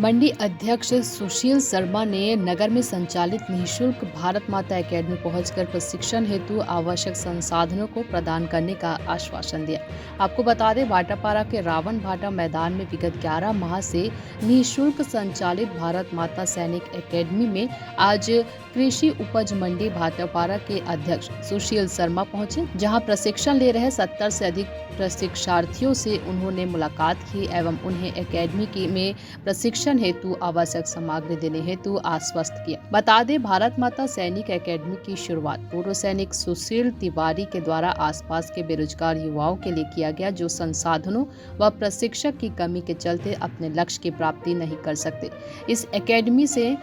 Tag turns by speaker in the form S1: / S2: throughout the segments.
S1: मंडी अध्यक्ष सुशील शर्मा ने नगर में संचालित निःशुल्क भारत माता एकेडमी पहुंचकर प्रशिक्षण हेतु आवश्यक संसाधनों को प्रदान करने का आश्वासन दिया। आपको बता दें, भाटापारा के रावण भाटा मैदान में विगत 11 माह से निःशुल्क संचालित भारत माता सैनिक एकेडमी में आज कृषि उपज मंडी भाटापारा के अध्यक्ष सुशील शर्मा पहुंचे, जहां प्रशिक्षण ले रहे 70 से अधिक प्रशिक्षार्थियों से उन्होंने मुलाकात की एवं उन्हें एकेडमी में प्रशिक्षण हेतु आवश्यक सामग्री देने हेतु आश्वस्त किया। बता दें, भारत माता सैनिक एकेडमी की शुरुआत पूर्व सैनिक सुशील तिवारी के द्वारा आसपास के बेरोजगार युवाओं के लिए किया गया, जो संसाधनों व प्रशिक्षक की कमी के चलते अपने लक्ष्य की प्राप्ति नहीं कर सकते। इस एकेडमी से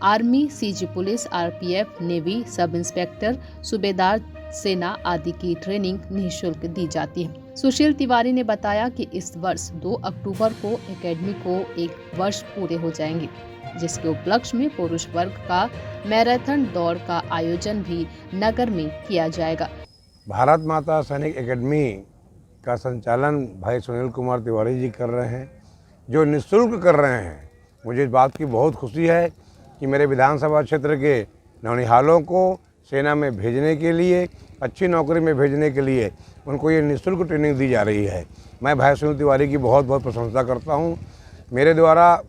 S1: army, CG police, RPF, navy, sub inspector, सूबेदार सेना आदि की ट्रेनिंग निःशुल्क दी जाती है। सुशील तिवारी ने बताया कि इस वर्ष 2 अक्टूबर को एकेडमी को 1 वर्ष पूरे हो जाएंगे, जिसके उपलक्ष्य में पुरुष वर्ग का मैराथन दौड़ का आयोजन भी नगर में किया जाएगा।
S2: भारत माता सैनिक एकेडमी का संचालन भाई सुनील कुमार तिवारी जी कर रहे हैं, जो निःशुल्क कर रहे हैं। मुझे इस बात की बहुत खुशी है कि मेरे विधानसभा क्षेत्र के नौनिहालों को सेना में भेजने के लिए, अच्छी नौकरी में भेजने के लिए उनको ये निःशुल्क ट्रेनिंग दी जा रही है। मैं भाई सुनील तिवारी की बहुत बहुत प्रशंसा करता हूँ। मेरे द्वारा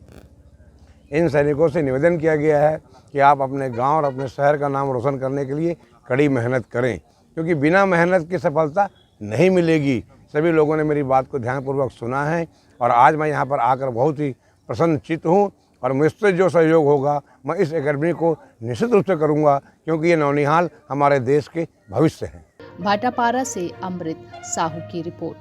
S2: इन सैनिकों से निवेदन किया गया है कि आप अपने गांव और अपने शहर का नाम रोशन करने के लिए कड़ी मेहनत करें, क्योंकि बिना मेहनत की सफलता नहीं मिलेगी। सभी लोगों ने मेरी बात को ध्यानपूर्वक सुना है और आज मैं यहाँ पर आकर बहुत ही प्रसन्नचित्त हूँ और मुझसे जो सहयोग होगा मैं इस एकेडमी को निश्चित रूप से करूँगा, क्योंकि ये नौनिहाल हमारे देश के भविष्य हैं।
S1: भाटापारा से अमृत साहू की रिपोर्ट।